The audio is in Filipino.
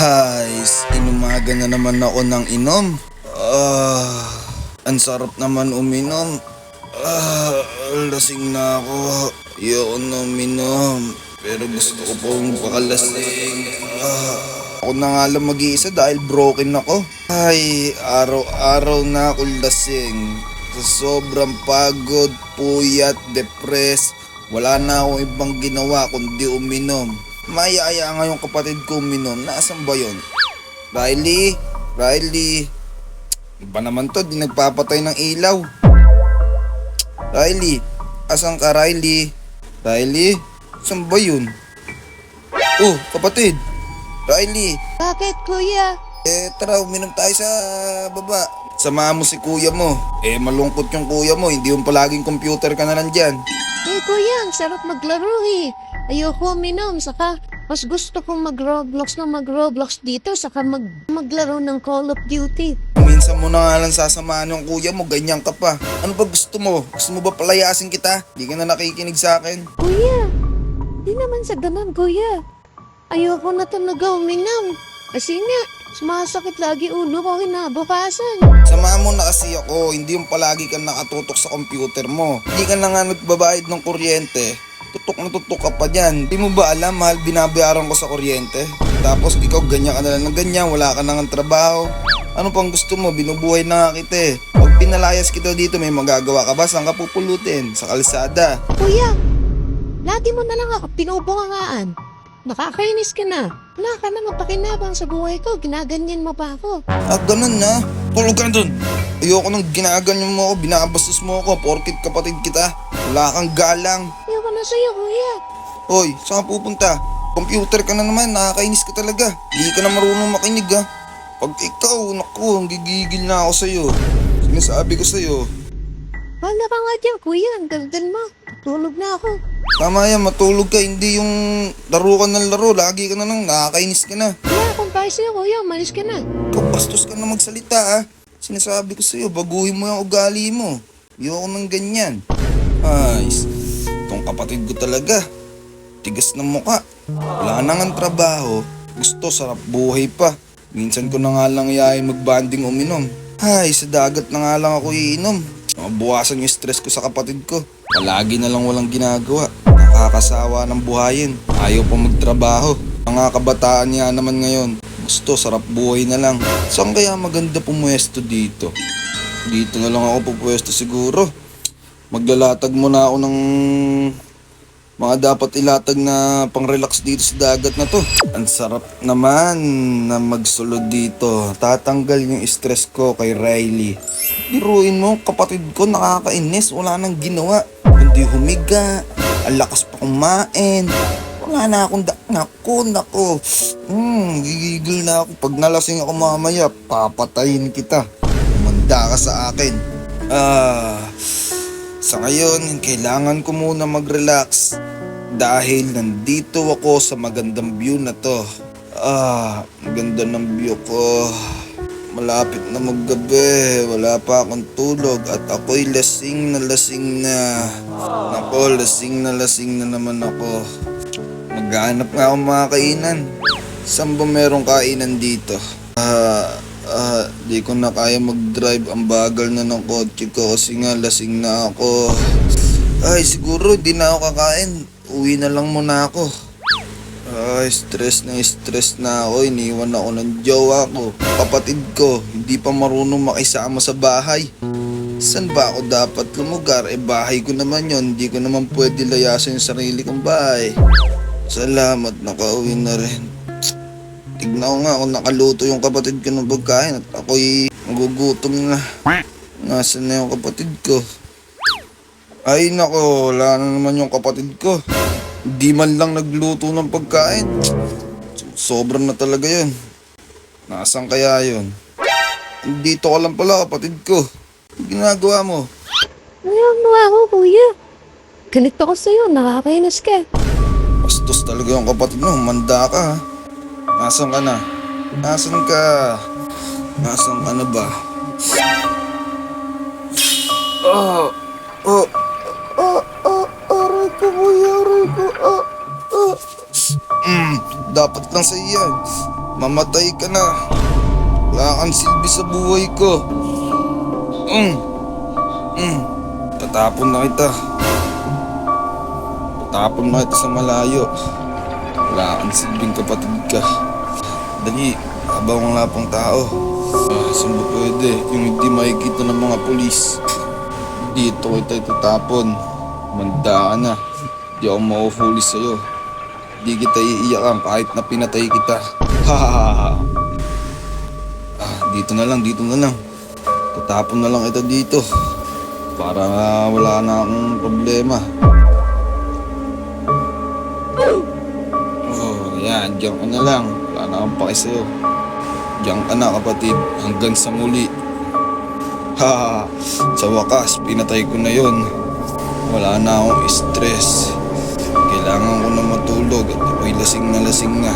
Guys, inumaga na naman ako ng inom. Ang sarap naman uminom. Lasing na ako. Ayoko na uminom. Pero gusto ko pong pakalasing. Ako na nga lang mag-iisa dahil broken ako. Ay, araw-araw na ako lasing. Sa sobrang pagod, puyat, depressed, wala na akong ibang ginawa kundi uminom. Mayaya nga yung kapatid ko uminom. Nasaan ba yun? Riley. Iba naman to, di nagpapatay ng ilaw. Riley, asan ka Riley? Riley, saan ba yun? Oh, kapatid. Riley. Bakit, kuya? Tara, uminom tayo sa baba. Samahan mo si kuya mo. Malungkot yung kuya mo, hindi yung palaging computer ka na lang dyan. Kuya, ang sarap maglaro eh. Ayoko uminom, saka mas gusto kong mag-Roblox dito, saka maglaro ng Call of Duty. Minsan mo na nga lang sasamahan yung kuya mo, ganyan ka pa. Ano ba gusto mo? Gusto mo ba palayasin kita? Di ka na nakikinig sa akin. Kuya, di naman sa ganun, kuya. Ayoko na talaga uminom. Kasi nga, sumasakit lagi ulo ko kinabukasan. Samahan mo na kasi ako, hindi yung palagi ka nakatutok sa computer mo. Hindi ka na nga nagbabayad ng kuryente. Tutok na tutok ka pa dyan. Di mo ba alam, mahal binabayaran ko sa kuryente? Tapos ikaw ganyan ka na lang ng ganyan, wala ka na ng trabaho. Ano pang gusto mo? Binubuhay na nga kita eh. Pag pinalayas kita dito, may magagawa ka ba? Saan ka pupulutin? Sa kalsada. Kuya, lagi mo na lang ako pinubungangaan. Nakakainis ka na. Wala ka na mapakinabang sa buhay ko. Ginaganyan mo pa ako. Ganun na. Tulog ka na dun. Ayoko nang ginaganyan mo ako, binabastos mo ako, porkit kapatid kita. Wala kang galang. Ayoko na sa'yo, kuya. Hoy, saan ka pupunta? Computer ka na naman, nakakainis ka talaga. Hindi ka na marunong makinig ha. Pag ikaw, naku, gigigil na ako sa'yo. Sinasabi ko sa'yo. Wala ka nga dyan, kuya. Ang gandal mo. Tulog na ako. Tama yan, matulog ka, hindi yung laro ka ng laro. Lagi ka na nang nakakainis ka na. Wala akong payo sa'yo, kuya. Umalis ka na. Ikaw, bastos ka na magsalita ha. Sinasabi ko sa'yo, baguhin mo yung ugali mo. Ayoko nang ganyan. Ay, itong kapatid ko talaga. Tigas ng muka. Wala na nga trabaho. Gusto, sarap buhay pa. Minsan ko na nga lang iyayin magbanding uminom. Ay, sa dagat na nga lang ako iinom. Mabawasan yung stress ko sa kapatid ko. Palagi na lang walang ginagawa. Nakakasawa ng buhayin. Ayaw pa magtrabaho. Mga kabataan niya naman ngayon. Gusto, sarap buhay na lang. Saan kaya maganda pumwesto dito? Dito na lang ako pupwesto siguro. Maglalatag muna ako ng mga dapat ilatag na pang-relax dito sa dagat na to. Ang sarap naman na magsulod dito. Tatanggal yung stress ko kay Riley. Biruin mo, kapatid ko nakakainis. Wala nang ginawa. Hindi humiga. Ang lakas pa kumain. Wala na akong Nako. Gigigil na ako. Pag nalasing ako mamaya, papatayin kita. Umanda ka sa akin. Sa ngayon, kailangan ko muna mag-relax. Dahil nandito ako sa magandang view na to. Ang ganda ng view ko. Malapit na maggabi, wala pa akong tulog at ako'y lasing na. Nako, lasing na naman ako. Maghanap nga akong mga kainan. Saan ba merong kainan dito? Di ko na kaya mag-drive, ang bagal na ng kotse ko kasi nga lasing na ako. Ay, siguro di na ako kakain. Uwi na lang muna ako. Ay, stress na ako. Iniwan ako ng jowa ko. Kapatid ko, hindi pa marunong makisama sa bahay. Saan ba ako dapat lumugar? Bahay ko naman yon. Hindi ko naman pwede layasin yung sarili kong bahay. Salamat, nakauwi na rin. Tignan ko nga kung nakaluto yung kapatid ko ng pagkain at ako'y magugutom na. Nasaan na yung kapatid ko? Ay nako, wala na naman yung kapatid ko. Hindi man lang nagluto ng pagkain. Sobrang na talaga yun. Nasaan kaya yun? Dito ka lang pala, kapatid ko. Ang ginagawa mo? Ginagawa ko, kuya. Ganito ko sa'yo, nakakainis ka. Bastos talaga yung kapatid mo, humanda ka ha. Nasaan ka na? Nasaan ka? Nasaan ka na ba? Aray ko kuya, aray ko. Dapat lang sa iyan. Mamatay ka na. Wala kang silbi sa buhay ko. Tatapon na kita. Tatapon na kita sa malayo. Wala kang silbing kapatid ka. Dali, habang wala pang tao. Saan ba pwede? Yung hindi makikita ng mga pulis. Dito kita itatapon. Manda ka na. Di ako mauhuli sa'yo. Di kita iiyakan kahit na pinatay kita. Dito na lang. Tatapon na lang ito dito. Para wala na akong problema. Yan, diyan ka na lang. Wala na akong paki sa'yo. Diyan ka na kapatid, hanggang sa muli. Sa wakas, pinatay ko na yon. Wala na akong stress. Kailangan ko na matulog at ako'y lasing na.